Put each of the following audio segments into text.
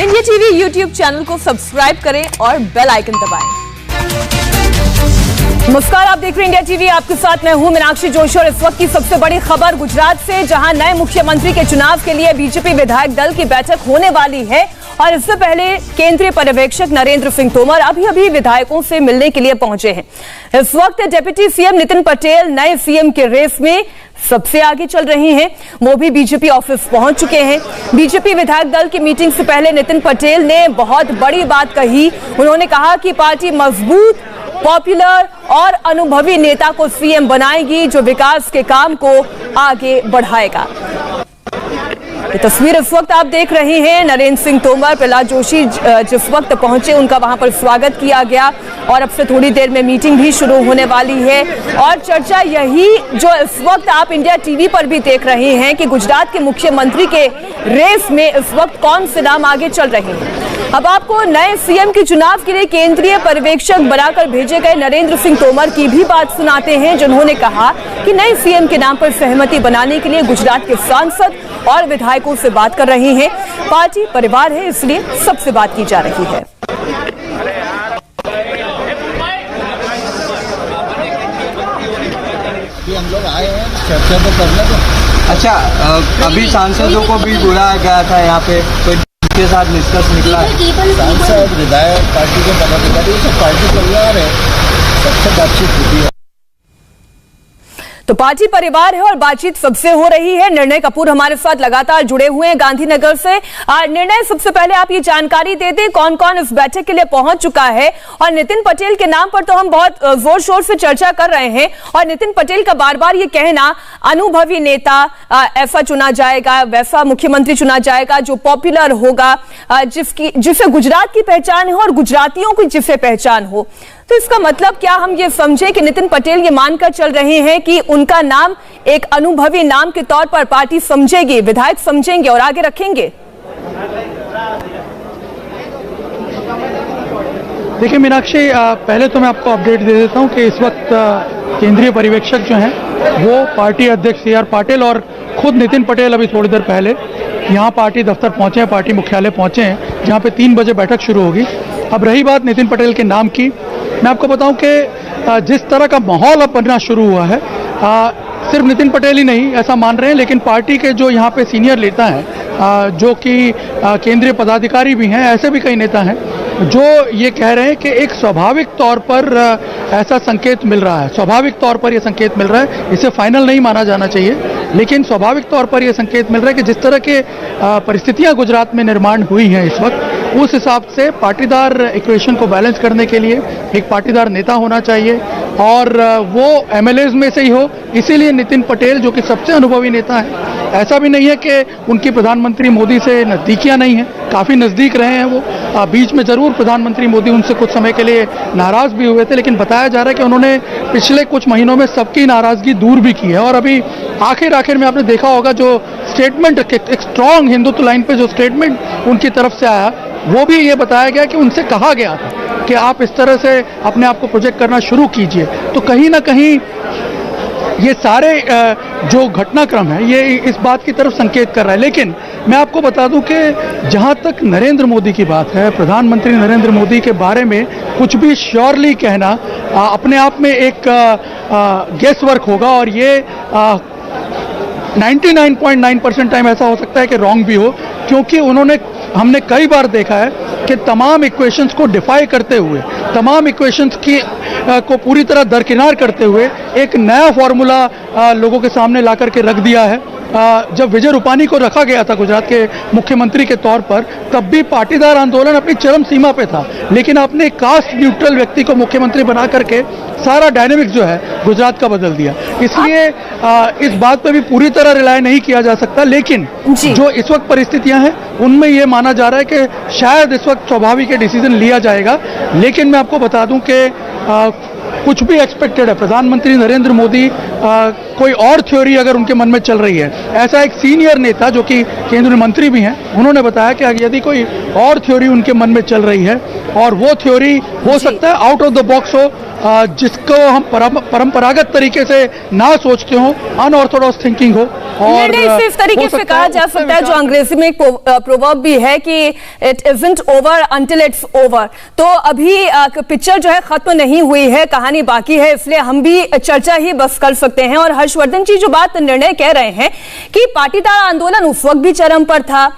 India TV YouTube channel को subscribe करें और बेल आइकन दबाएं। नमस्कार, आप देख रहे हैं इंडिया टीवी। आपके साथ मैं हूं मीनाक्षी जोशी और इस वक्त की सबसे बड़ी खबर गुजरात से, जहां नए मुख्यमंत्री के चुनाव के लिए बीजेपी विधायक दल की बैठक होने वाली है। और इससे पहले केंद्रीय पर्यवेक्षक नरेंद्र सिंह तोमर अभी विधायकों से मिलने के लिए पहुंचे हैं। इस वक्त डिप्टी सीएम नितिन पटेल नए सीएम के रेस में सबसे आगे चल रही हैं। वो भी बीजेपी ऑफिस पहुंच चुके हैं। बीजेपी विधायक दल की मीटिंग से पहले नितिन पटेल ने बहुत बड़ी बात कही। उन्होंने कहा कि पार्टी मजबूत, पॉपुलर और अनुभवी नेता को सीएम बनाएगी, जो विकास के काम को आगे बढ़ाएगा। ये तस्वीर इस वक्त आप देख रहे हैं। नरेंद्र सिंह तोमर, प्रहलाद जोशी जिस वक्त पहुंचे उनका वहां पर स्वागत किया गया और अब से थोड़ी देर में मीटिंग भी शुरू होने वाली है। और चर्चा यही जो इस वक्त आप इंडिया टीवी पर भी देख रहे हैं कि गुजरात के मुख्यमंत्री के रेस में इस वक्त कौन से नाम आगे चल रहे हैं। अब आपको नए सीएम के चुनाव के लिए केंद्रीय पर्यवेक्षक बनाकर भेजे गए नरेंद्र सिंह तोमर की भी बात सुनाते हैं, जिन्होंने कहा कि नए सीएम के नाम पर सहमति बनाने के लिए गुजरात के सांसद और विधायकों से बात कर रहे हैं। पार्टी परिवार है, इसलिए सबसे बात की जा रही है। हम लोग आए हैं चर्चा तो करने को। अच्छा, अभी सांसदों को भी बुलाया गया था यहाँ पे, कोई के साथ निष्कर्ष निकला है? सांसद, विधायक, पार्टी के पदाधिकारी, सब पार्टी परिवार है, सबसे बातचीत होती है। तो पार्टी परिवार है और बातचीत सबसे हो रही है। निर्णय कपूर हमारे साथ लगातार जुड़े हुए हैं गांधीनगर से। निर्णय, सबसे पहले आप ये जानकारी दे दें कौन कौन इस बैठक के लिए पहुंच चुका है। और नितिन पटेल के नाम पर तो हम बहुत जोर शोर से चर्चा कर रहे हैं और नितिन पटेल का बार बार ये कहना, अनुभवी नेता ऐसा चुना जाएगा, वैसा मुख्यमंत्री चुना जाएगा जो पॉपुलर होगा, जिसे गुजरात की पहचान हो और गुजरातियों की जिसे पहचान हो। तो इसका मतलब क्या हम ये समझे कि नितिन पटेल ये मानकर चल रहे हैं कि उनका नाम एक अनुभवी नाम के तौर पर पार्टी समझेगी, विधायक समझेंगे और आगे रखेंगे? देखिए मीनाक्षी, पहले तो मैं आपको अपडेट दे देता हूं कि इस वक्त केंद्रीय पर्यवेक्षक जो हैं वो पार्टी अध्यक्ष सी आर पाटिल और खुद नितिन पटेल अभी थोड़ी देर पहले यहाँ पार्टी दफ्तर पहुंचे हैं, पार्टी मुख्यालय पहुंचे हैं, जहाँ पे 3 बजे बैठक शुरू होगी। अब रही बात नितिन पटेल के नाम की, मैं आपको बताऊं कि जिस तरह का माहौल अब बनना शुरू हुआ है, सिर्फ नितिन पटेल ही नहीं ऐसा मान रहे हैं, लेकिन पार्टी के जो यहाँ पे सीनियर नेता हैं, जो कि केंद्रीय पदाधिकारी भी हैं, ऐसे भी कई नेता हैं जो ये कह रहे हैं कि एक स्वाभाविक तौर पर ऐसा संकेत मिल रहा है, स्वाभाविक तौर पर यह संकेत मिल रहा है, इसे फाइनल नहीं माना जाना चाहिए, लेकिन स्वाभाविक तौर पर यह संकेत मिल रहा है कि जिस तरह के परिस्थितियां गुजरात में निर्माण हुई हैं इस वक्त, उस हिसाब से पाटीदार इक्वेशन को बैलेंस करने के लिए एक पाटीदार नेता होना चाहिए और वो एमएलएज में से ही हो। इसीलिए नितिन पटेल, जो कि सबसे अनुभवी नेता है, ऐसा भी नहीं है कि उनकी प्रधानमंत्री मोदी से नज़दीकियां नहीं हैं, काफ़ी नज़दीक रहे हैं वो। बीच में ज़रूर प्रधानमंत्री मोदी उनसे कुछ समय के लिए नाराज़ भी हुए थे, लेकिन बताया जा रहा है कि उन्होंने पिछले कुछ महीनों में सबकी नाराज़गी दूर भी की है। और अभी आखिर में आपने देखा होगा जो स्टेटमेंट, एक स्ट्रॉन्ग हिंदुत्व लाइन पे जो स्टेटमेंट उनकी तरफ से आया, वो भी ये बताया गया कि उनसे कहा गया था कि आप इस तरह से अपने आप को प्रोजेक्ट करना शुरू कीजिए। तो कहीं ना कहीं ये सारे जो घटनाक्रम है ये इस बात की तरफ संकेत कर रहा है। लेकिन मैं आपको बता दूं कि जहां तक नरेंद्र मोदी की बात है, प्रधानमंत्री नरेंद्र मोदी के बारे में कुछ भी श्योरली कहना अपने आप में एक गेस वर्क होगा और ये 99.9% टाइम ऐसा हो सकता है कि रॉन्ग भी हो, क्योंकि हमने कई बार देखा है कि तमाम इक्वेशंस को डिफाई करते हुए, तमाम इक्वेशंस की को पूरी तरह दरकिनार करते हुए एक नया फॉर्मूला लोगों के सामने ला करके रख दिया है। जब विजय रूपानी को रखा गया था गुजरात के मुख्यमंत्री के तौर पर, तब भी पाटीदार आंदोलन अपनी चरम सीमा पे था, लेकिन आपने कास्ट न्यूट्रल व्यक्ति को मुख्यमंत्री बना करके सारा डायनेमिक्स जो है गुजरात का बदल दिया। इसलिए इस बात पे भी पूरी तरह रिलाय नहीं किया जा सकता, लेकिन जो इस वक्त परिस्थितियां हैं उनमें यह माना जा रहा है कि शायद इस वक्त स्वाभाविक डिसीजन लिया जाएगा। लेकिन मैं आपको बता दूं कि कुछ भी एक्सपेक्टेड है। प्रधानमंत्री नरेंद्र मोदी कोई और थ्योरी अगर उनके मन में चल रही है, ऐसा एक सीनियर नेता जो कि केंद्रीय मंत्री भी हैं, उन्होंने बताया कि यदि कोई और थ्योरी उनके मन में चल रही है और वो थ्योरी हो सकता है आउट ऑफ द बॉक्स हो, जिसको हम परंपरागत तरीके से ना सोचते हो, अनऑर्थोडॉक्स थिंकिंग हो, और इस तरीके से कहा जा सकता है, जो अंग्रेजी में एक प्रोवर्ब भी है कि it isn't over until it's over. तो अभी पिक्चर जो है खत्म नहीं हुई है, कहानी बाकी है, इसलिए हम भी चर्चा ही बस कर सकते हैं। और हर्षवर्धन जी जो बात निर्णय कह रहे हैं कि पाटीदार आंदोलन उस वक्त भी चरम पर था,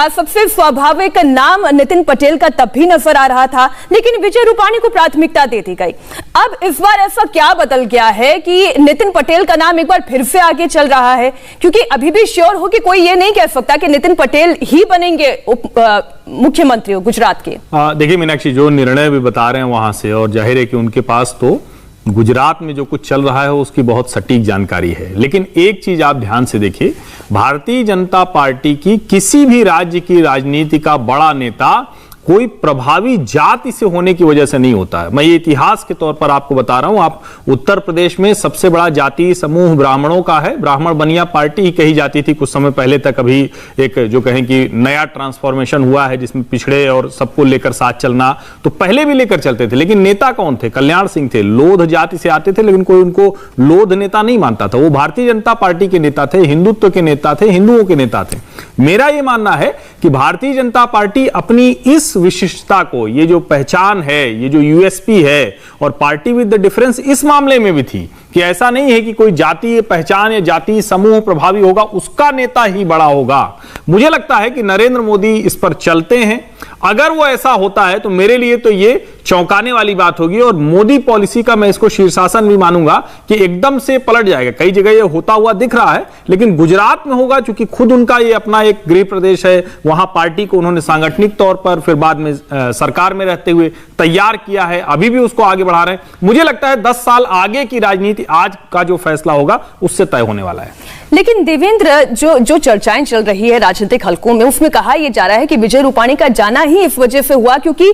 सबसे स्वाभाविक नाम नितिन पटेल का तब भी नजर आ रहा था, लेकिन विजय रूपाणी को प्राथमिकता दे दी गई। अब इस बार ऐसा क्या बदल गया है कि नितिन पटेल का नाम एक बार फिर से आगे चल रहा है? क्योंकि अभी भी श्योर हो कि कोई ये नहीं कह सकता कि नितिन पटेल ही बनेंगे मुख्यमंत्री गुजरात के। देखिए मीनाक्षी, जो निर्णय भी बता रहे हैं वहां से, और जाहिर है कि उनके पास तो गुजरात में जो कुछ चल रहा है उसकी बहुत सटीक जानकारी है। लेकिन एक चीज आप ध्यान से देखिए, भारतीय जनता पार्टी की किसी भी राज्य की राजनीति का बड़ा नेता कोई प्रभावी जाति से होने की वजह से नहीं होता है। मैं ये इतिहास के तौर पर आपको बता रहा हूं। आप उत्तर प्रदेश में सबसे बड़ा जाति समूह ब्राह्मणों का है, ब्राह्मण बनिया पार्टी ही कही जाती थी कुछ समय पहले तक। अभी एक जो कहें कि नया ट्रांसफॉर्मेशन हुआ है जिसमें पिछड़े और सबको लेकर साथ चलना, तो पहले भी लेकर चलते थे। लेकिन नेता कौन थे? कल्याण सिंह थे, लोध जाति से आते थे, लेकिन कोई उनको लोध नेता नहीं मानता था। वो भारतीय जनता पार्टी के नेता थे, हिंदुत्व के नेता थे, हिंदुओं के नेता थे। मेरा यह मानना है कि भारतीय जनता पार्टी अपनी इस विशिष्टता को, ये जो पहचान है, ये जो यूएसपी है, और पार्टी विद द डिफरेंस इस मामले में भी थी कि ऐसा नहीं है कि कोई जातीय पहचान या जातीय समूह प्रभावी होगा उसका नेता ही बड़ा होगा। मुझे लगता है कि नरेंद्र मोदी इस पर चलते हैं। अगर वो ऐसा होता है तो मेरे लिए तो ये चौंकाने वाली बात होगी, और मोदी पॉलिसी का मैं इसको शीर्षासन भी मानूंगा कि एकदम से पलट जाएगा। कई जगह ये होता हुआ दिख रहा है, लेकिन गुजरात में होगा क्योंकि खुद उनका ये अपना एक गृह प्रदेश है, वहां पार्टी को उन्होंने सांगठनिक तौर पर फिर बाद में सरकार में रहते हुए तैयार किया है, अभी भी उसको आगे बढ़ा रहे हैं। मुझे लगता है 10 साल आगे की राजनीति आज का जो फैसला होगा उससे तय होने वाला है। लेकिन देवेंद्र, जो चर्चाएं चल रही है राजनीतिक हलकों में, उसमें कहा यह जा रहा है कि विजय रूपाणी का जाना ही इस वजह से हुआ क्योंकि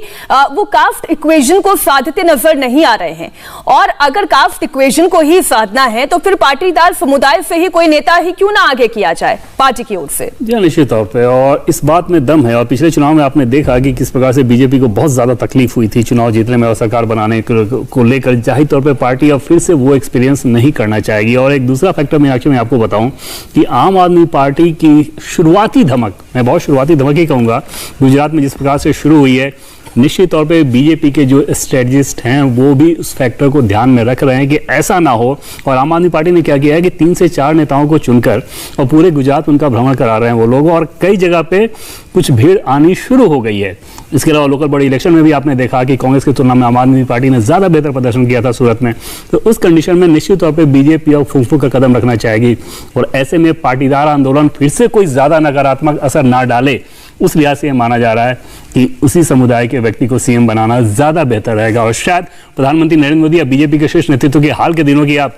वो कास्ट इक्वेशन को साधते नजर नहीं आ रहे हैं। और अगर कास्ट इक्वेशन को ही साधना है तो फिर पाटीदार समुदाय से ही कोई नेता ही क्यों ना आगे किया जाए पार्टी की ओर से। जी निश्चित तौर पे, और इस बात में दम है। और पिछले चुनाव में आपने देखा कि किस प्रकार से बीजेपी को बहुत ज्यादा तकलीफ हुई थी चुनाव जीतने में और सरकार बनाने को लेकर। जाहिर तौर पर पार्टी अब फिर से वो एक्सपीरियंस नहीं करना चाहेगी। और एक दूसरा फैक्टर मैं आपको बताऊं कि आम आदमी पार्टी की शुरुआती धमक, मैं बहुत शुरुआती धमक ही कहूंगा, गुजरात में जिस प्रकार से शुरू हुई है, निश्चित तौर पे बीजेपी के जो स्ट्रेटजिस्ट हैं वो भी उस फैक्टर को ध्यान में रख रहे हैं कि ऐसा ना हो। और आम आदमी पार्टी ने क्या किया है कि 3 से 4 नेताओं को चुनकर और पूरे गुजरात उनका भ्रमण करा रहे हैं वो लोग, और कई जगह पे कुछ भीड़ आनी शुरू हो गई है। इसके अलावा लोकल बड़ी इलेक्शन में भी आपने देखा कि कांग्रेस की तुलना में आम आदमी पार्टी ने ज्यादा बेहतर प्रदर्शन किया था सूरत में। तो उस कंडीशन में निश्चित तौर पर बीजेपी और फूंफू का कदम रखना चाहेगी, और ऐसे में पाटीदार आंदोलन फिर से कोई ज्यादा नकारात्मक असर ना डाले, उस लिहाज से माना जा रहा है कि उसी समुदाय के व्यक्ति को सीएम बनाना ज्यादा बेहतर रहेगा। और शायद प्रधानमंत्री नरेंद्र मोदी या बीजेपी के शीर्ष नेतृत्व के हाल के दिनों की आप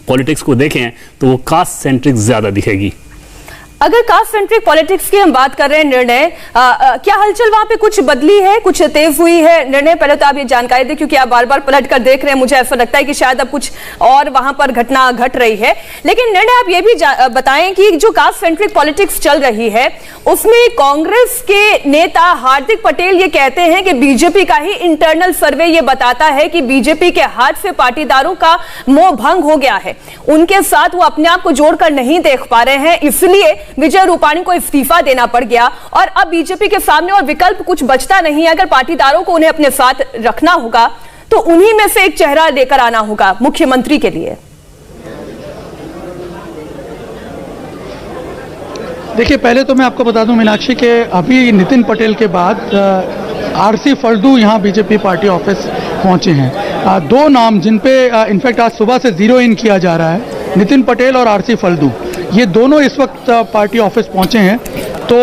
पॉलिटिक्स को देखें तो वो कास्ट सेंट्रिक ज्यादा दिखेगी। अगर कास्ट सेंट्रिक पॉलिटिक्स की हम बात कर रहे हैं, निर्णय क्या हलचल वहां पे कुछ बदली है, कुछ तेज हुई है? निर्णय पहले तो आप ये जानकारी दें क्योंकि आप बार बार पलट कर देख रहे हैं, मुझे ऐसा लगता है कि शायद अब कुछ और वहां पर घटना घट रही है। लेकिन निर्णय आप ये भी बताएं कि जो कास्ट सेंट्रिक पॉलिटिक्स चल रही है उसमें कांग्रेस के नेता हार्दिक पटेल ये कहते हैं कि बीजेपी का ही इंटरनल सर्वे ये बताता है कि बीजेपी के हाथ से पाटीदारों का मोह भंग हो गया है, उनके साथ वो अपने आप को जोड़कर नहीं देख पा रहे हैं, इसलिए विजय रूपाणी को इस्तीफा देना पड़ गया। और अब बीजेपी के सामने और विकल्प कुछ बचता नहीं है। अगर पाटीदारों को उन्हें अपने साथ रखना होगा तो उन्हीं में से एक चेहरा लेकर आना होगा मुख्यमंत्री के लिए। देखिए, पहले तो मैं आपको बता दूं मीनाक्षी के अभी नितिन पटेल के बाद आरसी फल्दू यहाँ बीजेपी पार्टी ऑफिस पहुंचे हैं। 2 नाम जिन पे इनफैक्ट आज सुबह से जीरो इन किया जा रहा है, नितिन पटेल और आरसी फल्दू, ये दोनों इस वक्त पार्टी ऑफिस पहुंचे हैं। तो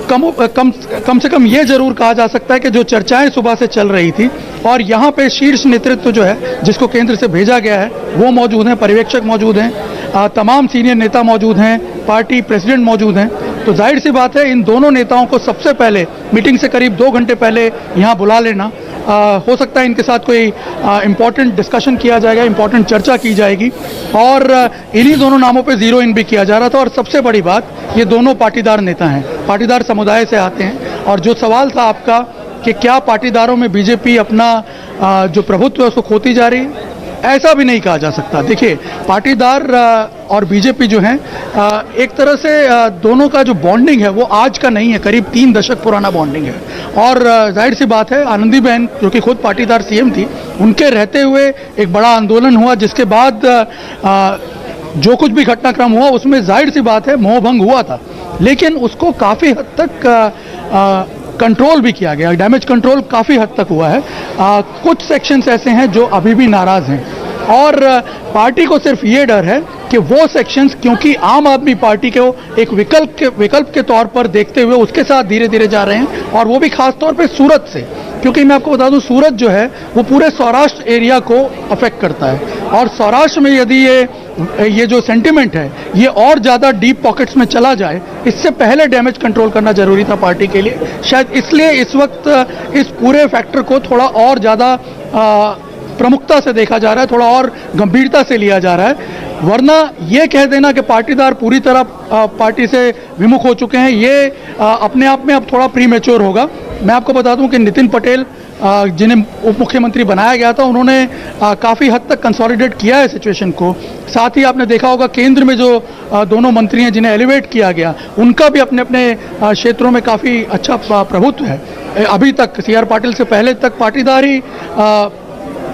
कम से कम ये जरूर कहा जा सकता है कि जो चर्चाएं सुबह से चल रही थी और यहाँ पे शीर्ष नेतृत्व जो है जिसको केंद्र से भेजा गया है वो मौजूद हैं, पर्यवेक्षक मौजूद हैं, तमाम सीनियर नेता मौजूद हैं, पार्टी प्रेसिडेंट मौजूद हैं। तो जाहिर सी बात है इन दोनों नेताओं को सबसे पहले मीटिंग से करीब 2 घंटे पहले यहाँ बुला लेना हो सकता है इनके साथ कोई इम्पोर्टेंट डिस्कशन किया जाएगा, इम्पोर्टेंट चर्चा की जाएगी और इन्हीं दोनों नामों पे जीरो इन भी किया जा रहा था। और सबसे बड़ी बात, ये दोनों पाटीदार नेता हैं, पाटीदार समुदाय से आते हैं और जो सवाल था आपका कि क्या पाटीदारों में बीजेपी अपना जो प्रभुत्व है उसको खोती जा रही है, ऐसा भी नहीं कहा जा सकता। देखिए, पाटीदार और बीजेपी जो है एक तरह से दोनों का जो बॉन्डिंग है वो आज का नहीं है, करीब 3 दशक पुराना बॉन्डिंग है। और जाहिर सी बात है, आनंदीबेन जो कि खुद पाटीदार सीएम थी, उनके रहते हुए एक बड़ा आंदोलन हुआ, जिसके बाद जो कुछ भी घटनाक्रम हुआ उसमें जाहिर सी बात है मोहभंग हुआ था, लेकिन उसको काफ़ी हद तक कंट्रोल भी किया गया, डैमेज कंट्रोल काफ़ी हद तक हुआ है। कुछ सेक्शंस ऐसे हैं जो अभी भी नाराज़ हैं और पार्टी को सिर्फ ये डर है कि वो सेक्शंस, क्योंकि आम आदमी पार्टी को एक विकल्प के तौर पर देखते हुए उसके साथ धीरे धीरे जा रहे हैं, और वो भी खास तौर पे सूरत से, क्योंकि मैं आपको बता दूं सूरत जो है वो पूरे सौराष्ट्र एरिया को अफेक्ट करता है और सौराष्ट्र में यदि ये जो सेंटिमेंट है ये और ज़्यादा डीप पॉकेट्स में चला जाए, इससे पहले डैमेज कंट्रोल करना जरूरी था पार्टी के लिए। शायद इसलिए इस वक्त इस पूरे फैक्टर को थोड़ा और ज़्यादा प्रमुखता से देखा जा रहा है, थोड़ा और गंभीरता से लिया जा रहा है। वरना ये कह देना कि पाटीदार पूरी तरह पार्टी से विमुख हो चुके हैं, ये अपने आप में अब थोड़ा प्रीमेच्योर होगा। मैं आपको बता दूं कि नितिन पटेल जिन्हें उप मुख्यमंत्री बनाया गया था, उन्होंने काफ़ी हद तक कंसोलिडेट किया है सिचुएशन को। साथ ही आपने देखा होगा केंद्र में जो दोनों मंत्री हैं जिन्हें एलिवेट किया गया, उनका भी अपने अपने क्षेत्रों में काफ़ी अच्छा प्रभुत्व है। अभी तक CR पाटिल से पहले तक पाटीदार ही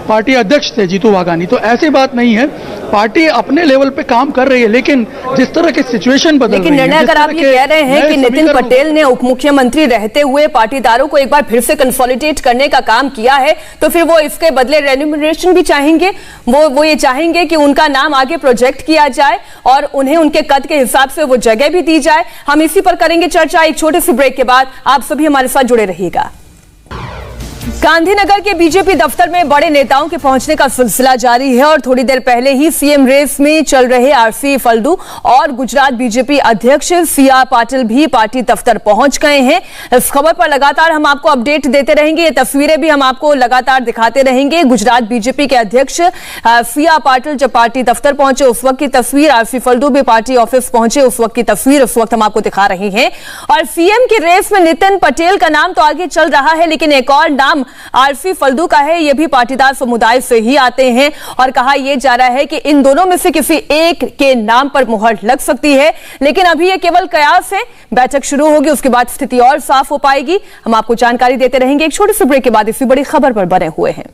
पार्टी अध्यक्ष थे जीतू वाघानी, तो ऐसी बात नहीं है, पार्टी अपने लेवल पे काम कर रही है। लेकिन जिस तरह की सिचुएशन बदल रही है, निर्णय अगर आप ये कह रहे हैं कि नितिन पटेल ने उप मुख्यमंत्री रहते हुए पाटीदारों को एक बार फिर से कंसोलिडेट करने का काम किया है, तो फिर वो इसके बदले रेन्यूमरेशन भी चाहेंगे, वो ये चाहेंगे कि उनका नाम आगे प्रोजेक्ट किया जाए और उन्हें उनके कद के हिसाब से वो जगह भी दी जाए। हम इसी पर करेंगे चर्चा एक छोटे से ब्रेक के बाद। आप सभी हमारे साथ जुड़े रहिएगा। गांधीनगर के बीजेपी दफ्तर में बड़े नेताओं के पहुंचने का सिलसिला जारी है और थोड़ी देर पहले ही सीएम रेस में चल रहे आरसी फल्दू और गुजरात बीजेपी अध्यक्ष CR पाटिल भी पार्टी दफ्तर पहुंच गए हैं। इस खबर पर लगातार हम आपको अपडेट देते रहेंगे, ये तस्वीरें भी हम आपको लगातार दिखाते रहेंगे। गुजरात बीजेपी के अध्यक्ष CR पाटिल जब पार्टी दफ्तर पहुंचे उस वक्त की तस्वीर, आरसी फल्दू भी पार्टी ऑफिस पहुंचे उस वक्त की तस्वीर इस वक्त हम आपको दिखा रहे हैं। और सीएम की रेस में नितिन पटेल का नाम तो आगे चल रहा है, लेकिन एक और नाम आरसी फल्दू का है। ये भी पाटीदार समुदाय से ही आते हैं और कहा यह जा रहा है कि इन दोनों में से किसी एक के नाम पर मुहर लग सकती है, लेकिन अभी ये केवल कयास है। बैठक शुरू होगी, उसके बाद स्थिति और साफ हो पाएगी। हम आपको जानकारी देते रहेंगे। एक छोटे से ब्रेक के बाद इसी बड़ी खबर पर बने हुए हैं।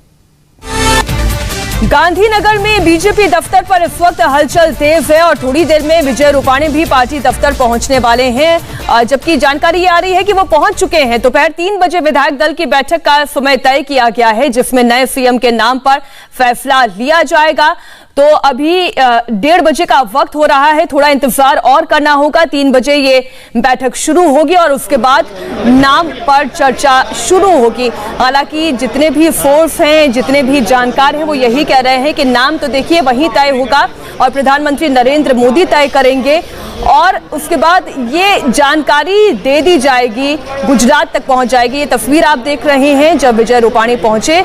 गांधीनगर में बीजेपी दफ्तर पर इस वक्त हलचल तेज है और थोड़ी देर में विजय रूपाणी भी पार्टी दफ्तर पहुंचने वाले हैं, जबकि जानकारी ये आ रही है कि वो पहुंच चुके हैं। दोपहर 3 बजे विधायक दल की बैठक का समय तय किया गया है, जिसमें नए सीएम के नाम पर फैसला लिया जाएगा। तो अभी 1:30 बजे का वक्त हो रहा है, थोड़ा इंतजार और करना होगा। 3 बजे ये बैठक शुरू होगी और उसके बाद नाम पर चर्चा शुरू होगी। हालांकि जितने भी सोर्स हैं, जितने भी जानकार हैं, वो यही कह रहे हैं कि नाम तो देखिए वहीं तय होगा और प्रधानमंत्री नरेंद्र मोदी तय करेंगे और उसके बाद ये जानकारी दे दी जाएगी, गुजरात तक पहुंच जाएगी। ये तस्वीर आप देख रहे हैं जब विजय रूपाणी पहुंचे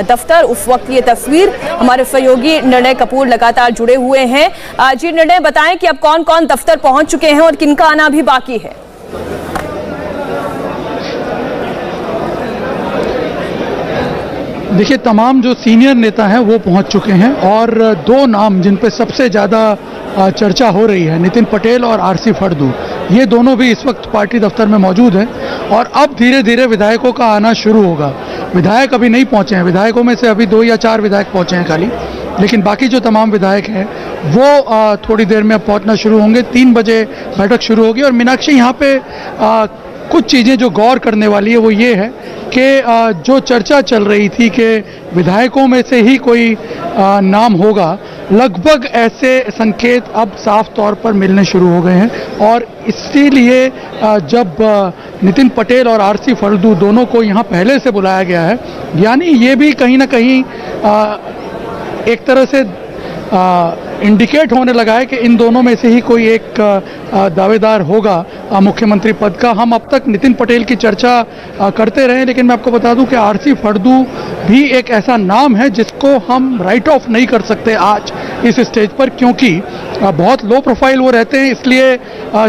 दफ्तर, उस वक्त ये तस्वीर। हमारे सहयोगी निर्णय कपूर लगातार जुड़े हुए हैं। जी निर्णय, बताएं कि अब कौन कौन दफ्तर पहुंच चुके हैं और किनका आना अभी बाकी है। देखिए, तमाम जो सीनियर नेता हैं वो पहुंच चुके हैं और 2 नाम जिन पे सबसे ज़्यादा चर्चा हो रही है, नितिन पटेल और आरसी फल्दू, ये दोनों भी इस वक्त पार्टी दफ्तर में मौजूद हैं और अब धीरे धीरे विधायकों का आना शुरू होगा। विधायक अभी नहीं पहुंचे हैं, विधायकों में से अभी 2 या 4 विधायक पहुंचे हैं खाली, लेकिन बाकी जो तमाम विधायक हैं वो थोड़ी देर में अब पहुंचना शुरू होंगे। 3 बजे बैठक शुरू होगी और मीनाक्षी, यहाँ पे कुछ चीज़ें जो गौर करने वाली है वो ये है कि जो चर्चा चल रही थी कि विधायकों में से ही कोई नाम होगा, लगभग ऐसे संकेत अब साफ तौर पर मिलने शुरू हो गए हैं और इसीलिए जब नितिन पटेल और आरसी फल्दू दोनों को यहाँ पहले से बुलाया गया है, यानी ये भी कहीं ना कहीं एक तरह से इंडिकेट होने लगा है कि इन दोनों में से ही कोई एक दावेदार होगा मुख्यमंत्री पद का। हम अब तक नितिन पटेल की चर्चा करते रहे, लेकिन मैं आपको बता दूं कि आरसी फड़दू भी एक ऐसा नाम है जिसको हम राइट ऑफ नहीं कर सकते आज इस स्टेज पर, क्योंकि बहुत लो प्रोफाइल वो रहते हैं, इसलिए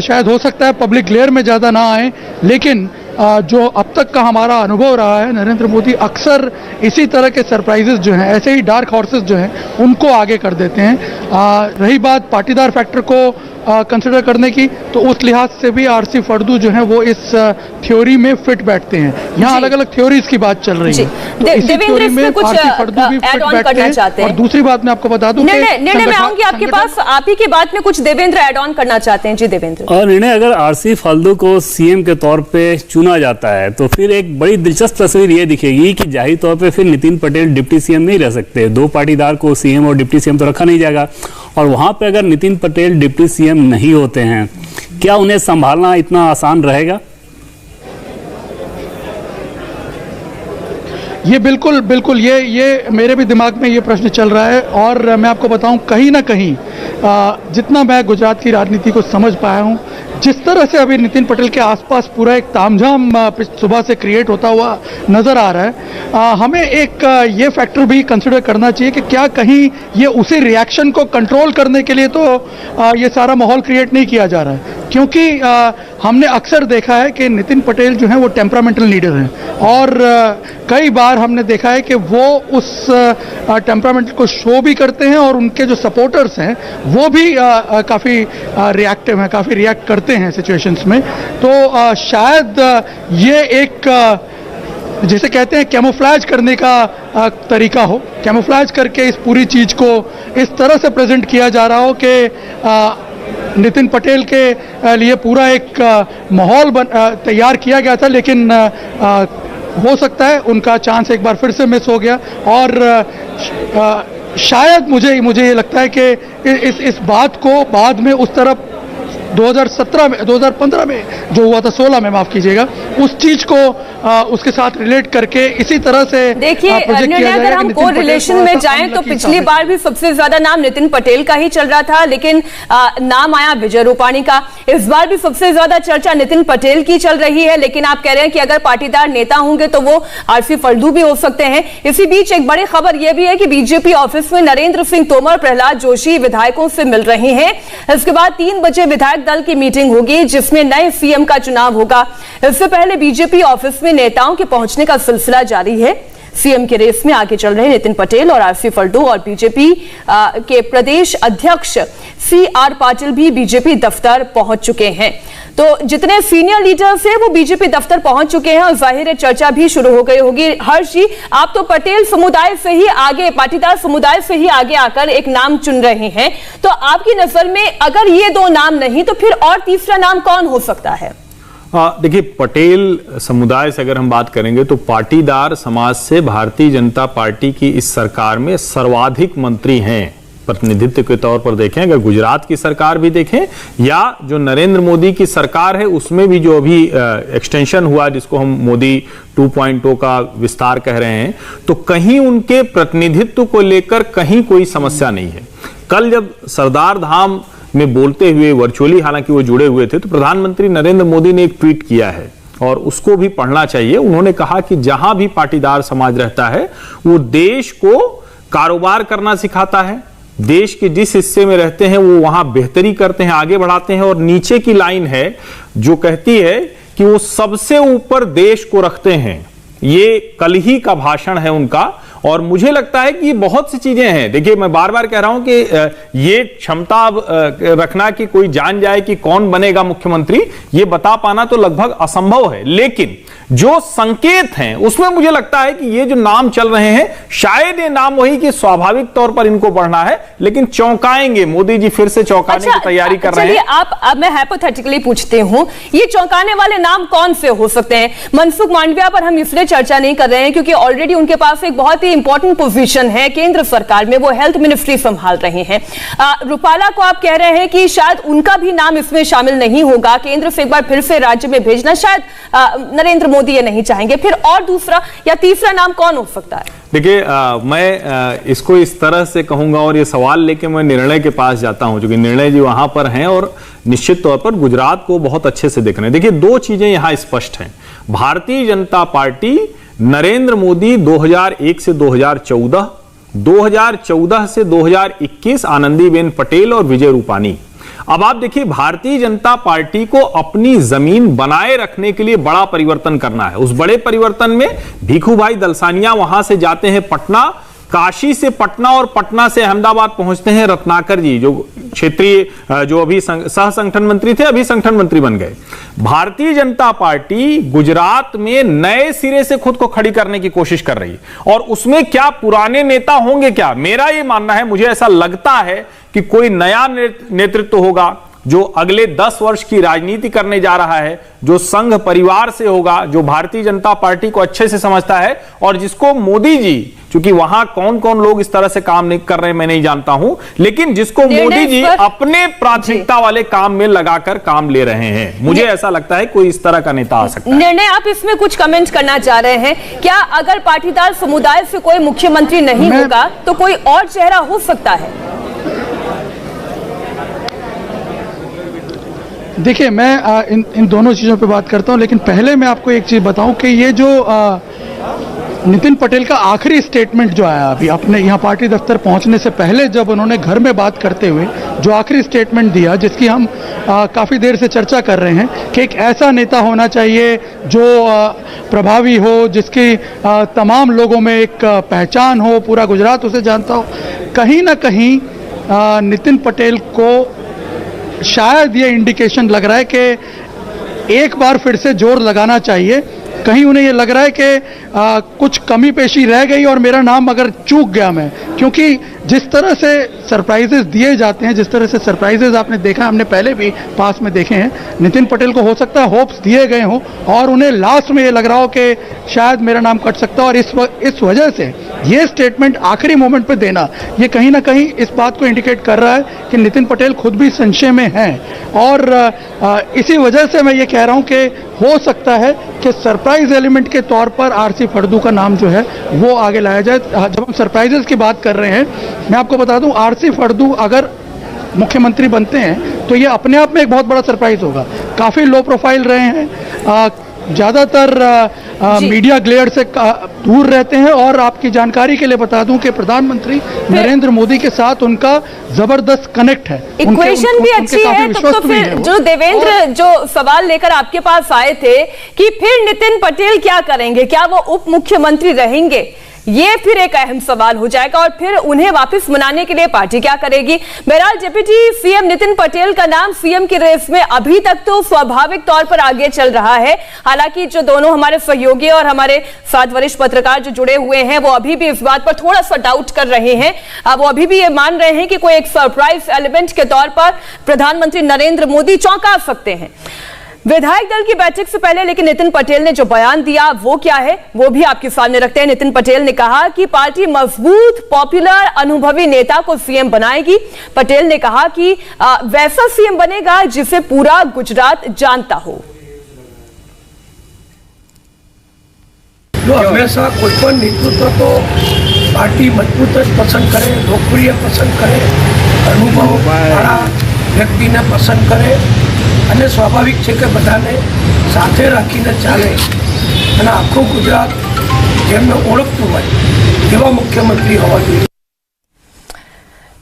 शायद हो सकता है पब्लिक ग्लेयर में ज़्यादा ना आए। लेकिन जो अब तक का हमारा अनुभव रहा है, नरेंद्र मोदी अक्सर इसी तरह के सरप्राइजेस जो हैं, ऐसे ही डार्क हॉर्सेस जो हैं, उनको आगे कर देते हैं। रही बात पाटीदार फैक्टर को कंसिडर करने की, तो उस लिहाज से भी आरसी फड़दू जो है वो इस थ्योरी में फिट बैठते हैं। यहाँ अलग अलग थ्योरीज की बात चल रही है, तो इसी थ्योरी में आरसी फड़दू भी फिट बैठते हैं। और दूसरी बात मैं आपको बता दूं कि निर्णय में आऊंगी आपके पास, आप ही की बात में कुछ देवेंद्र ऐड ऑन करना चाहते हैं। जी देवेंद्र। और निर्णय, अगर आरसी फड़दू को सीएम के तौर पे चुना जाता है तो फिर एक बड़ी दिलचस्प तस्वीर ये दिखेगी कि जाहिर तौर पे फिर नितिन पटेल डिप्टी सीएम नहीं रह सकते। दो पाटीदार को सीएम और डिप्टी सीएम तो रखा नहीं जाएगा, और वहां पे अगर नितिन पटेल डिप्टी सीएम नहीं होते हैं, क्या उन्हें संभालना इतना आसान रहेगा? ये बिल्कुल ये मेरे भी दिमाग में ये प्रश्न चल रहा है। और मैं आपको बताऊं, कहीं ना कहीं जितना मैं गुजरात की राजनीति को समझ पाया हूं, जिस तरह से अभी नितिन पटेल के आसपास पूरा एक तामझाम सुबह से क्रिएट होता हुआ नजर आ रहा है, हमें एक ये फैक्टर भी कंसिडर करना चाहिए कि क्या कहीं ये उसी रिएक्शन को कंट्रोल करने के लिए तो ये सारा माहौल क्रिएट नहीं किया जा रहा है। क्योंकि हमने अक्सर देखा है कि नितिन पटेल जो हैं वो टेम्परामेंटल लीडर हैं, और कई बार हमने देखा है कि वो उस टेम्परामेंट को शो भी करते हैं, और उनके जो सपोर्टर्स हैं वो भी काफ़ी रिएक्टिव हैं, काफ़ी रिएक्ट करते हैं सिचुएशंस में। तो शायद ये एक जैसे कहते हैं कैमोफ्लेज करने का तरीका हो, कैमोफ्लेज करके इस पूरी चीज़ को इस तरह से प्रेजेंट किया जा रहा हो कि नितिन पटेल के लिए पूरा एक माहौल तैयार किया गया था, लेकिन हो सकता है उनका चांस एक बार फिर से मिस हो गया। और शायद मुझे ये लगता है कि इस बात को बाद में उस तरफ 2015 में जो हुआ था, 16 में माफ कीजिएगा, उस चीज को उसके साथ रिलेट करके इसी तरह से देखिए, अगर हम को रिलेशन में जाएं तो पिछली बार भी सबसे ज्यादा नाम नितिन पटेल का ही चल रहा था, लेकिन नाम आया विजय रूपाणी का। इस बार भी सबसे ज्यादा चर्चा नितिन पटेल की चल रही है, लेकिन आप कह रहे हैं कि अगर पाटीदार नेता होंगे तो वो आरसी फड़दू भी हो सकते हैं। इसी बीच एक बड़ी खबर यह भी है कि बीजेपी ऑफिस में नरेंद्र सिंह तोमर, प्रहलाद जोशी विधायकों से मिल रहे हैं। इसके बाद 3 बजे विधायक दल की मीटिंग होगी जिसमें नए सीएम का चुनाव होगा। इससे पहले बीजेपी ऑफिस में नेताओं के पहुंचने का सिलसिला जारी है। सीएम के रेस में आगे चल रहे नितिन पटेल और आरसी फड़दू, और बीजेपी के प्रदेश अध्यक्ष CR पाटिल भी बीजेपी दफ्तर पहुंच चुके हैं। तो जितने सीनियर लीडर्स हैं वो बीजेपी दफ्तर पहुंच चुके हैं, और जाहिर है चर्चा भी शुरू हो गई होगी। हर्ष जी, आप तो पटेल समुदाय से ही आगे, पाटीदार समुदाय से ही आगे आकर एक नाम चुन रहे हैं, तो आपकी नजर में अगर ये 2 नाम नहीं तो फिर और तीसरा नाम कौन हो सकता है? देखिए, पटेल समुदाय से अगर हम बात करेंगे तो पाटीदार समाज से भारतीय जनता पार्टी की इस सरकार में सर्वाधिक मंत्री हैं। प्रतिनिधित्व के तौर पर देखें, अगर गुजरात की सरकार भी देखें या जो नरेंद्र मोदी की सरकार है उसमें भी जो अभी एक्सटेंशन हुआ जिसको हम मोदी 2.0 का विस्तार कह रहे हैं, तो कहीं उनके प्रतिनिधित्व को लेकर कहीं कोई समस्या नहीं है। कल जब सरदार धाम में बोलते हुए वर्चुअली, हालांकि वो जुड़े हुए थे, तो प्रधानमंत्री नरेंद्र मोदी ने एक ट्वीट किया है और उसको भी पढ़ना चाहिए। उन्होंने कहा कि जहां भी पाटीदार समाज रहता है वो देश को कारोबार करना सिखाता है, देश के जिस हिस्से में रहते हैं वो वहां बेहतरी करते हैं, आगे बढ़ाते हैं, और नीचे की लाइन है जो कहती है कि वो सबसे ऊपर देश को रखते हैं। ये कल ही का भाषण है उनका, और मुझे लगता है कि बहुत सी चीजें हैं। देखिए, मैं बार बार कह रहा हूं कि ये क्षमता रखना कि कोई जान जाए कि कौन बनेगा मुख्यमंत्री, ये बता पाना तो लगभग असंभव है, लेकिन जो संकेत हैं उसमें मुझे लगता है कि ये जो नाम चल रहे हैं शायद ये नाम वही कि स्वाभाविक तौर पर इनको बढ़ना है, लेकिन चौंकाएंगे मोदी जी, फिर से चौंकाने की तैयारी कर रहे हैं। अब मैं हाइपोथेटिकली पूछती हूं, ये चौंकाने वाले नाम कौन से हो सकते हैं? मनसुख मांडविया पर हम इसलिए चर्चा नहीं कर रहे हैं क्योंकि ऑलरेडी उनके पास एक बहुत ही इंपॉर्टेंट पोजीशन है केंद्र सरकार में, वो हेल्थ मिनिस्ट्री संभाल रहे हैं। रूपाला को आप कह रहे हैं कि शायद उनका भी नाम इसमें शामिल नहीं होगा, केंद्र से एक बार फिर से राज्य में भेजना शायद नरेंद्र मोदी ये नहीं चाहेंगे, फिर और दूसरा या तीसरा नाम कौन हो सकता है? देखिए, मैं इसको इस तरह से कहूंगा और ये सवाल लेके मैं निर्णय के पास जाता हूं, क्योंकि निर्णय जी वहां पर हैं और निश्चित तौर पर गुजरात को बहुत अच्छे से देख रहे हैं। देखिए, दो चीजें यहां स्पष्ट हैं। भारतीय जनता पार्टी नरेंद्र मोदी 2001 से 2014, 2014 से 2021 आनंदीबेन पटेल और विजय रूपानी। अब आप देखिए, भारतीय जनता पार्टी को अपनी जमीन बनाए रखने के लिए बड़ा परिवर्तन करना है। उस बड़े परिवर्तन में भीखूभाई दलसानिया वहां से जाते हैं पटना, काशी से पटना और पटना से अहमदाबाद पहुंचते हैं रत्नाकर जी, जो क्षेत्रीय जो अभी सह संगठन मंत्री थे, अभी संगठन मंत्री बन गए। भारतीय जनता पार्टी गुजरात में नए सिरे से खुद को खड़ी करने की कोशिश कर रही है और उसमें क्या पुराने नेता होंगे क्या? मेरा यह मानना है, मुझे ऐसा लगता है कि कोई नया नेतृत्व होगा जो अगले 10 वर्ष की राजनीति करने जा रहा है, जो संघ परिवार से होगा, जो भारतीय जनता पार्टी को अच्छे से समझता है और जिसको मोदी जी, क्योंकि वहां कौन कौन लोग इस तरह से काम नहीं कर रहे हैं मैं नहीं जानता हूं, लेकिन जिसको मोदी जी अपने प्राथमिकता वाले काम में लगाकर काम ले रहे हैं, मुझे ऐसा लगता है कोई इस तरह का नेता आ सकता है। निर्णय, आप इसमें कुछ कमेंट करना चाह रहे हैं क्या? अगर पाटीदार समुदाय से कोई मुख्यमंत्री नहीं होगा तो कोई और चेहरा हो सकता है? देखिए, मैं इन दोनों चीज़ों पे बात करता हूं, लेकिन पहले मैं आपको एक चीज़ बताऊं कि ये जो नितिन पटेल का आखिरी स्टेटमेंट जो आया अभी अपने यहाँ पार्टी दफ्तर पहुंचने से पहले, जब उन्होंने घर में बात करते हुए जो आखिरी स्टेटमेंट दिया, जिसकी हम काफ़ी देर से चर्चा कर रहे हैं कि एक ऐसा नेता होना चाहिए जो प्रभावी हो, जिसकी तमाम लोगों में एक पहचान हो, पूरा गुजरात उसे जानता हो। कहीं ना कहीं नितिन पटेल को शायद ये इंडिकेशन लग रहा है कि एक बार फिर से जोर लगाना चाहिए। कहीं उन्हें ये लग रहा है कि कुछ कमी पेशी रह गई और मेरा नाम अगर चूक गया मैं, क्योंकि जिस तरह से सरप्राइजेस दिए जाते हैं, जिस तरह से सरप्राइजेस आपने देखा, हमने पहले भी पास में देखे हैं, नितिन पटेल को हो सकता है होप्स दिए गए हों और उन्हें लास्ट में ये लग रहा हो कि शायद मेरा नाम कट सकता है, और इस वजह से ये स्टेटमेंट आखिरी मोमेंट पे देना, ये कहीं ना कहीं इस बात को इंडिकेट कर रहा है कि नितिन पटेल खुद भी संशय में हैं। और इसी वजह से मैं ये कह रहा हूँ कि हो सकता है कि सरप्राइज एलिमेंट के तौर पर आरसी फड़दू का नाम जो है वो आगे लाया जाए। जब हम सरप्राइजेस की बात कर रहे हैं, मैं आपको बता दूं, आरसी फड़दू अगर मुख्यमंत्री बनते हैं तो ये अपने आप में एक बहुत बड़ा सरप्राइज होगा। काफ़ी लो प्रोफाइल रहे हैं, ज़्यादातर मीडिया ग्लेयर से दूर रहते हैं, और आपकी जानकारी के लिए बता दूं कि प्रधानमंत्री नरेंद्र मोदी के साथ उनका जबरदस्त कनेक्ट है। इक्वेशन भी अच्छी है। तो फिर जो देवेंद्र जो सवाल लेकर आपके पास आए थे कि फिर नितिन पटेल क्या करेंगे, क्या वो उप मुख्यमंत्री रहेंगे, ये फिर एक अहम सवाल हो जाएगा, और फिर उन्हें वापस मनाने के लिए पार्टी क्या करेगी। बहरहाल डिप्टी सीएम नितिन पटेल का नाम सीएम की रेस में अभी तक तो स्वाभाविक तौर पर आगे चल रहा है। हालांकि जो दोनों हमारे सहयोगी और हमारे साथ वरिष्ठ पत्रकार जो जुड़े हुए हैं वो अभी भी इस बात पर थोड़ा सा डाउट कर रहे हैं। वो अभी भी ये मान रहे हैं कि कोई एक सरप्राइज एलिमेंट के तौर पर प्रधानमंत्री नरेंद्र मोदी चौंका सकते हैं। विधायक दल की बैठक से पहले लेकिन नितिन पटेल ने जो बयान दिया वो क्या है वो भी आपके सामने रखते हैं। नितिन पटेल ने कहा कि पार्टी मजबूत, पॉपुलर, अनुभवी नेता को सीएम बनाएगी। पटेल ने कहा कि वैसा सीएम बनेगा जिसे पूरा गुजरात जानता हो। जो हमेशा कोई पण नेतृत्व तो पार्टी मजबूत पसंद करे, लोकप्रिय पसंद करे, अनुभव वाला व्यक्ति ने पसंद करे, અને સ્વાભાવિક છે કે બધાને સાથે રાખીને ચાલે અને આખું ગુજરાત જેમને ઓળખતું હોય એવા મુખ્યમંત્રી હોવા જોઈએ।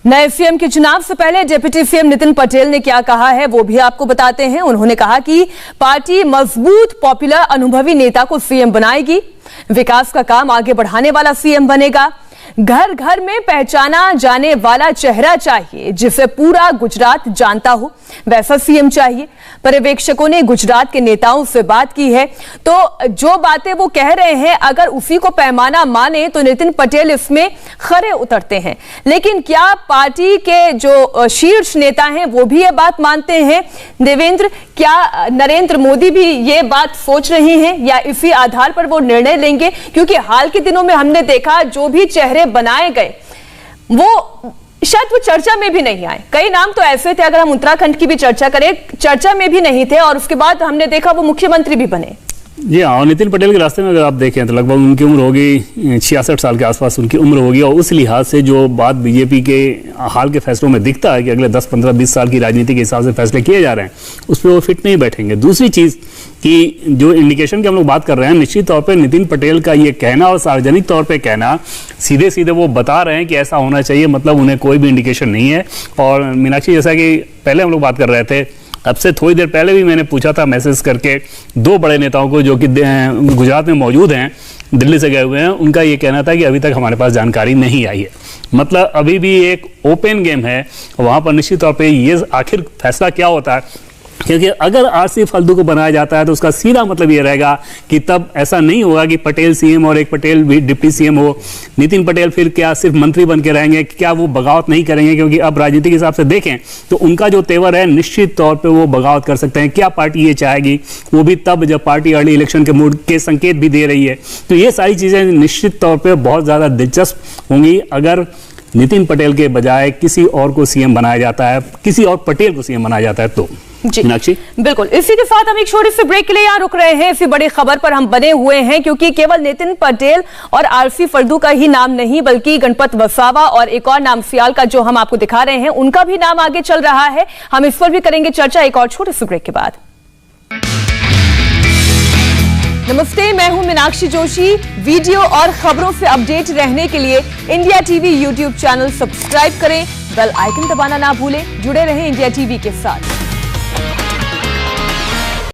नए सीएम के चुनाव से पहले डिप्टी सीएम नितिन पटेल ने क्या कहा है वो भी आपको बताते हैं। उन्होंने कहा कि पार्टी मजबूत, पॉपुलर, अनुभवी नेता को सीएम बनाएगी, विकास का काम आगे बढ़ाने वाला सीएम बनेगा, घर घर में पहचाना जाने वाला चेहरा चाहिए जिसे पूरा गुजरात जानता हो, वैसा सीएम चाहिए। पर्यवेक्षकों ने गुजरात के नेताओं से बात की है तो जो बातें वो कह रहे हैं अगर उसी को पैमाना माने तो नितिन पटेल इसमें खरे उतरते हैं। लेकिन क्या पार्टी के जो शीर्ष नेता हैं वो भी ये बात मानते हैं? देवेंद्र, क्या नरेंद्र मोदी भी ये बात सोच रहे हैं या इसी आधार पर वो निर्णय लेंगे? क्योंकि हाल के दिनों में हमने देखा जो भी चेहरे बनाए गए वो शायद वो चर्चा में भी नहीं आए। कई नाम तो ऐसे थे, अगर हम उत्तराखंड की भी चर्चा करें, चर्चा में भी नहीं थे और उसके बाद हमने देखा वो मुख्यमंत्री भी बने। जी हाँ, और नितिन पटेल के रास्ते में अगर आप देखें तो लगभग उनकी उम्र होगी 66 साल के आसपास उनकी उम्र होगी, और उस लिहाज से जो बात बीजेपी के हाल के फैसलों में दिखता है कि अगले 10, 15, 20 साल की राजनीति के हिसाब से फैसले किए जा रहे हैं, उस पर वो फिट नहीं बैठेंगे। दूसरी चीज़ कि जो इंडिकेशन की हम लोग बात कर रहे हैं, निश्चित तौर पर नितिन पटेल का ये कहना और सार्वजनिक तौर पर कहना, सीधे सीधे वो बता रहे हैं कि ऐसा होना चाहिए, मतलब उन्हें कोई भी इंडिकेशन नहीं है। और मीनाक्षी, जैसा कि पहले हम लोग बात कर रहे थे, अब से थोड़ी देर पहले भी मैंने पूछा था मैसेज करके 2 बड़े नेताओं को जो कि गुजरात में मौजूद हैं, दिल्ली से गए हुए हैं, उनका ये कहना था कि अभी तक हमारे पास जानकारी नहीं आई है। मतलब अभी भी एक ओपन गेम है वहाँ पर। निश्चित तौर पे ये आखिर फैसला क्या होता है, क्योंकि अगर आरसी फल्दू को बनाया जाता है तो उसका सीधा मतलब ये रहेगा कि तब ऐसा नहीं होगा कि पटेल सीएम और एक पटेल भी डिप्टी सीएम हो। नितिन पटेल फिर क्या सिर्फ मंत्री बन के रहेंगे, क्या वो बगावत नहीं करेंगे? क्योंकि अब राजनीति के हिसाब से देखें तो उनका जो तेवर है, निश्चित तौर पे वो बगावत कर सकते हैं। क्या पार्टी ये चाहेगी, वो भी तब जब पार्टी अर्ली इलेक्शन के मूड के संकेत भी दे रही है। तो ये सारी चीज़ें निश्चित तौर पर बहुत ज़्यादा दिलचस्प होंगी अगर नितिन पटेल के बजाय किसी और को सीएम बनाया जाता है, किसी और पटेल को सीएम बनाया जाता है तो। जी मीनाक्षी, बिल्कुल। इसी के साथ हम एक छोटे से ब्रेक के लिए यहाँ रुक रहे हैं। इसी बड़ी खबर पर हम बने हुए हैं, क्योंकि केवल नितिन पटेल और आरसी फल्दू का ही नाम नहीं, बल्कि गणपत वसावा और एक और नाम सियाल का जो हम आपको दिखा रहे हैं, उनका भी नाम आगे चल रहा है। हम इस पर भी करेंगे चर्चा एक और छोटे से ब्रेक के बाद। नमस्ते, मैं हूं मीनाक्षी जोशी। वीडियो और खबरों से अपडेट रहने के लिए India TV YouTube channel subscribe करें, बेल आइकन दबाना ना भूलें। जुड़े रहें इंडिया टीवी के साथ।